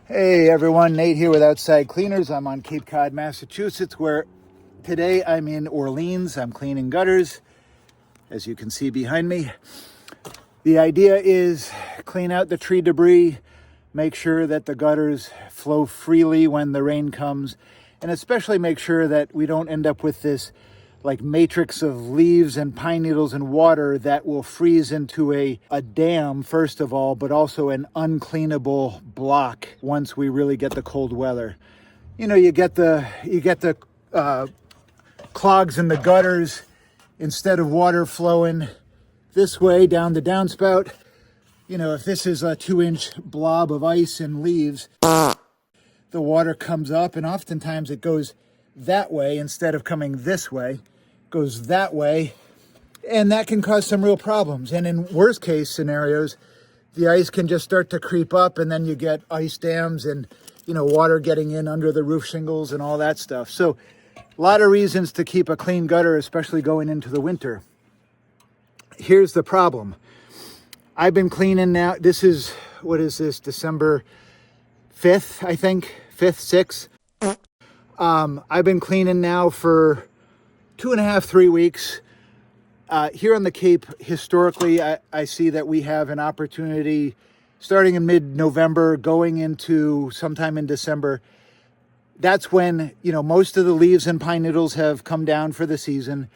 Hey everyone, Nate here with Outside Cleaners. I'm on Cape Cod, Massachusetts, where today I'm in Orleans. I'm cleaning gutters, as you can see behind me. The idea is clean out the tree debris, make sure that the gutters flow freely when the rain comes, and especially make sure that we don't end up with this like matrix of leaves and pine needles and water that will freeze into a dam, first of all, but also an uncleanable block once we really get the cold weather. You know, you get the clogs in the gutters. Instead of water flowing this way down the downspout, you know, if this is a 2-inch blob of ice and leaves, the water comes up, and oftentimes it goes that way instead of coming this way, goes that way, and that can cause some real problems. And in worst case scenarios, the ice can just start to creep up, and then you get ice dams and, you know, water getting in under the roof shingles and all that stuff. So a lot of reasons to keep a clean gutter, especially going into the winter. Here's the problem. I've been cleaning now, this is, what is this, December 5th, I think, 5th, 6th. I've been cleaning now for 2.5, 3 weeks. Here on the Cape, historically, I see that we have an opportunity starting in mid-November, going into sometime in December. That's when, you know, most of the leaves and pine needles have come down for the season,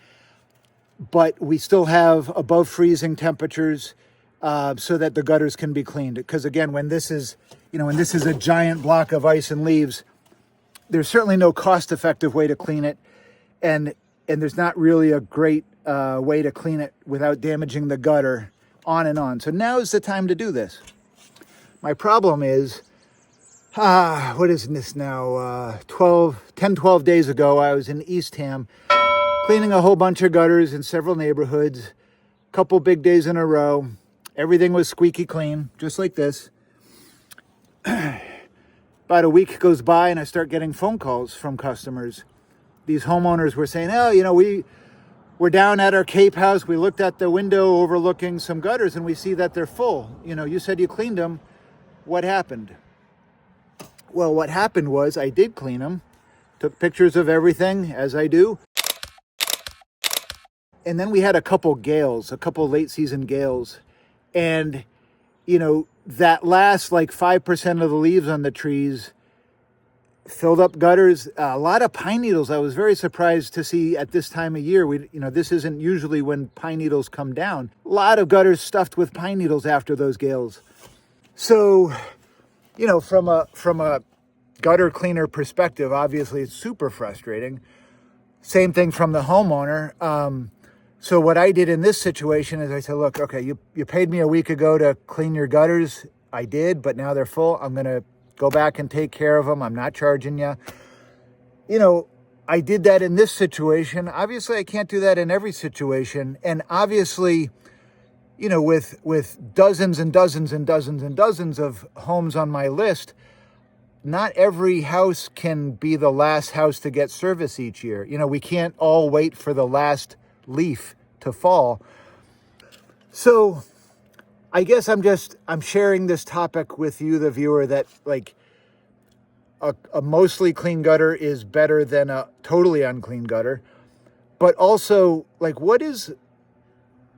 but we still have above freezing temperatures so that the gutters can be cleaned. Because again, when this is, you know, when this is a giant block of ice and leaves, there's certainly no cost-effective way to clean it, and there's not really a great way to clean it without damaging the gutter, on and on. So now is the time to do this. My problem is, what is this now? 10, 12 days ago, I was in Eastham cleaning a whole bunch of gutters in several neighborhoods, a couple big days in a row. Everything was squeaky clean, just like this. About a week goes by and I start getting phone calls from customers. These homeowners were saying, oh, you know, we're down at our Cape house. We looked at the window overlooking some gutters and we see that they're full. You know, you said you cleaned them. What happened? Well, what happened was I did clean them, took pictures of everything, as I do. And then we had a couple gales, a couple late season gales. And, you know, that last like 5% of the leaves on the trees filled up gutters. A lot of pine needles. I was very surprised to see at this time of year. You know, this isn't usually when pine needles come down. A lot of gutters stuffed with pine needles after those gales. So, you know, from a gutter cleaner perspective, obviously it's super frustrating. Same thing from the homeowner. So what I did in this situation is I said, look, okay, you paid me a week ago to clean your gutters. I did, but now they're full. I'm going to go back and take care of them. I'm not charging you. You know, I did that in this situation. Obviously, I can't do that in every situation. And obviously, you know, with dozens and dozens and dozens and dozens of homes on my list, not every house can be the last house to get service each year. You know, we can't all wait for the last leaf to fall. So I guess I'm sharing this topic with you, the viewer, that like a mostly clean gutter is better than a totally unclean gutter. But also, like, what is,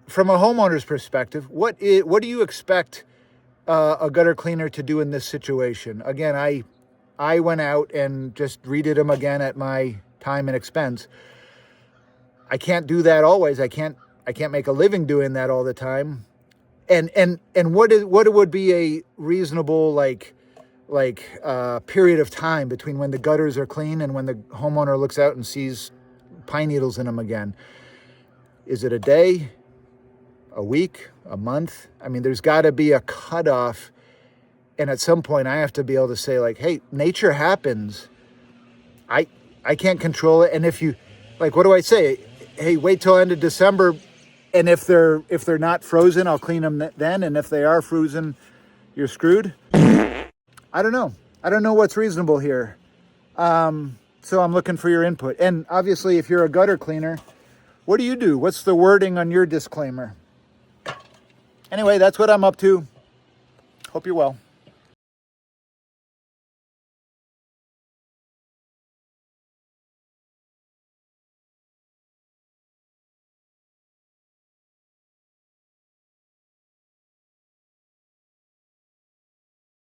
from a homeowner's perspective, what do you expect a gutter cleaner to do in this situation? Again, I went out and just redid them again at my time and expense. I can't do that always. I can't make a living doing that all the time. And what would be a reasonable period of time between when the gutters are clean and when the homeowner looks out and sees pine needles in them again? Is it a day, a week, a month? I mean, there's got to be a cutoff. And at some point I have to be able to say, like, hey, nature happens. I can't control it. And if you, like, what do I say? Hey, wait till end of December, and if they're not frozen, I'll clean them then. And if they are frozen, you're screwed. I don't know. I don't know what's reasonable here. So I'm looking for your input. And obviously, if you're a gutter cleaner, what do you do? What's the wording on your disclaimer? Anyway, that's what I'm up to. Hope you're well.